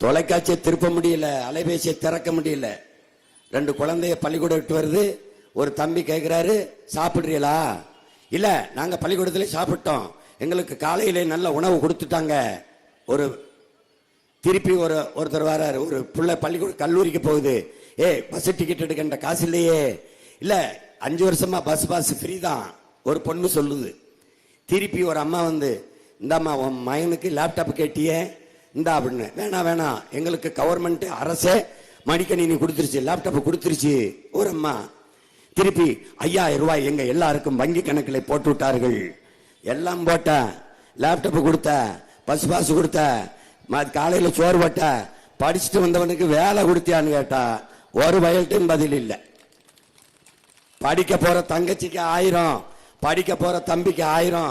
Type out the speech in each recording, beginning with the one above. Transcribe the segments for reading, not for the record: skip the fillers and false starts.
தொலைக்காட்சியை திருப்ப முடியல, அலைபேசியை திறக்க முடியல. 2 குழந்தைய பள்ளிக்கூடம் விட்டு வருது. ஒரு தம்பி கேட்கிறாரு, சாப்பிடுறீங்களா? இல்ல, நாங்க பள்ளிக்கூடத்துல சாப்பிட்டோம், எங்களுக்கு காலையிலே நல்ல உணவு கொடுத்துட்டாங்க. ஒரு திருப்பி ஒருத்தர் வராரு, ஒரு பிள்ளை பள்ளிக்கூடம் கல்லூரிக்கு போகுது. பஸ் டிக்கெட் எடுக்கின்ற காசு இல்லையே. இல்ல, 5 வருஷமா பஸ் பாஸ் ஃப்ரீ தான், ஒரு பொண்ணு சொல்லுது. திருப்பி ஒரு அம்மா வந்து, இந்தாம்மா உன் மகனுக்கு லேப்டாப் கேட்டியே, இந்தா அப்படின்னு. வேணாம், எங்களுக்கு கவர்மெண்ட் அரசே மடிக்கணினி கொடுத்துருச்சு, லேப்டாப் கொடுத்துருச்சு. ஒரு அம்மா திருப்பி 5000 ரூபாய் எங்க எல்லாருக்கும் வங்கி கணக்கில் போட்டு விட்டார்கள். எல்லாம் போட்ட, லேப்டாப் கொடுத்த, பஸ் பாஸ் கொடுத்த, காலையில சோறு போட்ட, படிச்சுட்டு வந்தவனுக்கு வேலை கொடுத்தியான்னு கேட்டா ஒரு வயல்ட்டும் பதில் இல்லை. படிக்க போற தங்கச்சிக்கு 1000, படிக்க போற தம்பிக்கு 1000,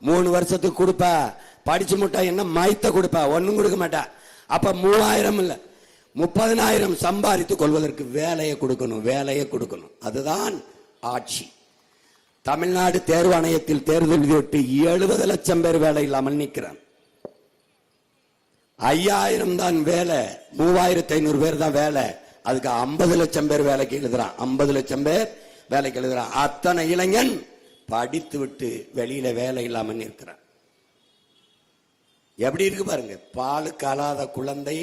3 வருஷத்துக்கு கொடுப்ப. படிச்சு முட்டா என்ன மைத்த கொடுப்ப, ஒன்னும் கொடுக்க மாட்டா. அப்ப 3000 இல்ல 30,000 சம்பாதித்துக் கொள்வதற்கு வேலையை கொடுக்கணும். அதுதான் ஆட்சி. தமிழ்நாடு தேர்வு ஆணையத்தில் தேர்தல் விட்டு 70 லட்சம் பேர் வேலை இல்லாமல் நிற்கிறான். 5000 தான் வேலை, 3500 பேர் தான் வேலை. அதுக்கு 50 லட்சம் பேர் வேலைக்கு எழுதுறான். 50 லட்சம் பேர் வேலைக்கு எழுதுறான். அத்தனை இளைஞன் படித்து விட்டு வெளியில வேலை இல்லாமல் நிற்கிறான். எப்படி இருக்கு பாருங்க. பாலுக்கு அழாத குழந்தை,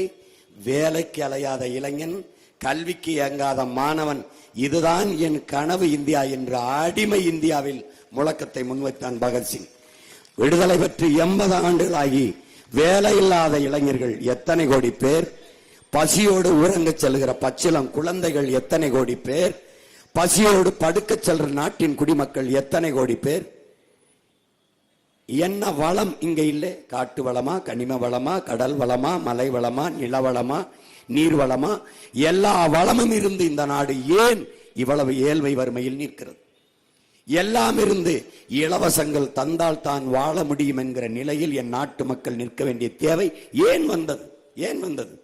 வேலைக்கு அலையாத இளைஞன், கல்விக்கு இயங்காத மாணவன். இதுதான் என் கனவு இந்தியா என்ற அடிமை இந்தியாவில் முழக்கத்தை முன்வைத்தான் பகத்சிங். விடுதலை பெற்று 80 ஆண்டுகளாகி வேலை இல்லாத இளைஞர்கள் எத்தனை கோடி பேர், பசியோடு உறங்க செல்கிற பச்சிளம் குழந்தைகள் எத்தனை கோடி பேர், பசியோடு படுக்க செல்ற நாட்டின் குடிமக்கள் எத்தனை கோடி பேர். என்ன வளம் இங்க இல்லை? காட்டு வளமா, கனிம வளமா, கடல் வளமா, மலை வளமா, நில வளமா, நீர் வளமா? எல்லா வளமும் இருந்து இந்த நாடு ஏன் இவ்வளவு ஏழ்மை வறுமையில் நிற்கிறது? எல்லாம் இருந்து இலவசங்கள் தந்தால் தான் வாழ முடியும் என்கிற நிலையில் என் நாட்டு மக்கள் நிற்க வேண்டிய தேவை ஏன் வந்தது?